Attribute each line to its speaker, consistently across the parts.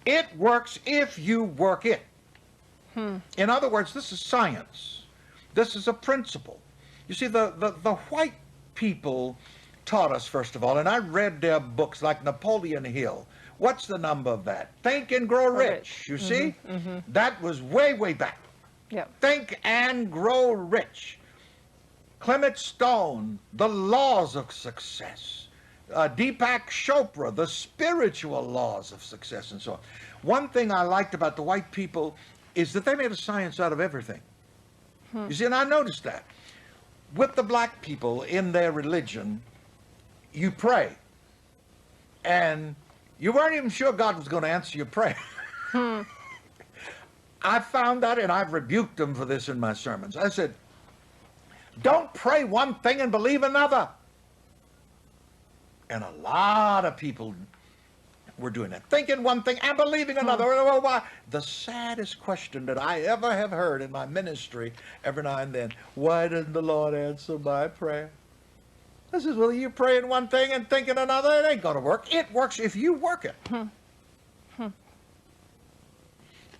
Speaker 1: It works if you work it. In other words, this is science. This is a principle. You see, the white people taught us, first of all, and I read their books like Napoleon Hill. What's the number of that? Think and Grow Rich. You see? That was way, way back.
Speaker 2: Yep.
Speaker 1: Think and Grow Rich. Clement Stone, The Laws of Success. Deepak Chopra, The Spiritual Laws of Success, and so on. One thing I liked about the white people is that they made a science out of everything. You see, and I noticed that. With the black people in their religion, you pray, and you weren't even sure God was going to answer your prayer. I found that, and I've rebuked them for this in my sermons. I said, don't pray one thing and believe another. And a lot of people were doing that, thinking one thing and believing another. Why? The saddest question that I ever have heard in my ministry every now and then, why didn't the Lord answer my prayer? I says, well, you're praying one thing and thinking another. It ain't going to work. It works if you work it.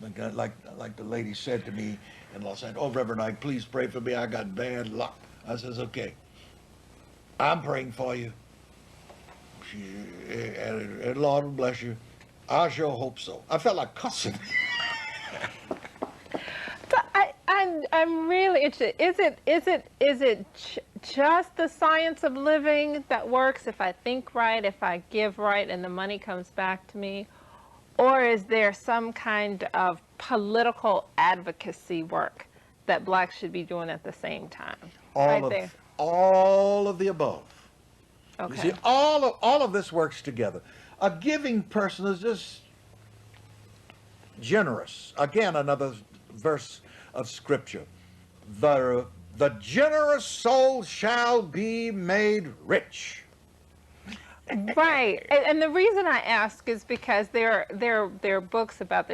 Speaker 1: Like the lady said to me in Los Angeles, oh, Reverend Ike, please pray for me. I got bad luck. I says, okay, I'm praying for you. And Lord will bless you. I sure hope so. I felt like cussing.
Speaker 2: But I'm really interested. Is it just the science of living that works if I think right, if I give right, and the money comes back to me? Or is there some kind of political advocacy work that blacks should be doing at the same time?
Speaker 1: All of the above.
Speaker 2: Okay.
Speaker 1: You see, all of this works together. A giving person is just generous. Again, another verse of Scripture. The generous soul shall be made rich.
Speaker 2: Right, and the reason I ask is because there are books about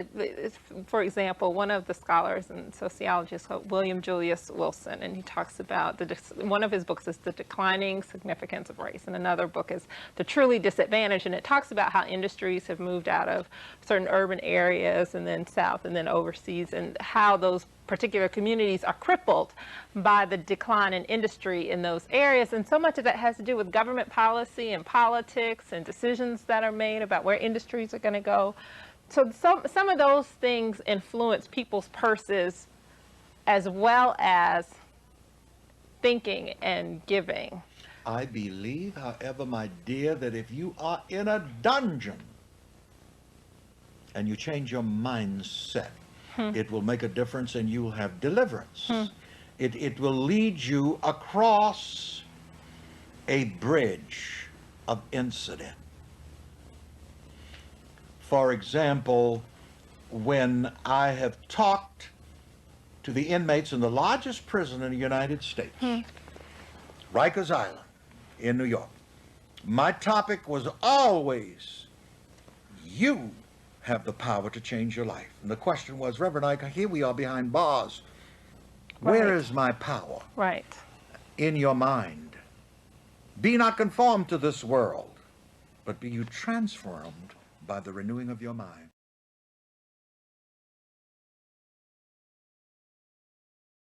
Speaker 2: for example, one of the scholars and sociologists called William Julius Wilson, and he talks about one of his books is The Declining Significance of Race, and another book is The Truly Disadvantaged, and it talks about how industries have moved out of certain urban areas and then south and then overseas, and how those particular communities are crippled by the decline in industry in those areas. And so much of that has to do with government policy and politics and decisions that are made about where industries are going to go. So some of those things influence people's purses as well as thinking and giving.
Speaker 1: I believe, however, my dear, that if you are in a dungeon and you change your mindset, it will make a difference and you will have deliverance. It will lead you across a bridge of incident. For example, when I have talked to the inmates in the largest prison in the United States, Rikers Island in New York, my topic was always, you have the power to change your life. And the question was, Reverend Ike, here we are behind bars. Where is my power?
Speaker 2: Right.
Speaker 1: In your mind. Be not conformed to this world, but be you transformed by the renewing of your mind.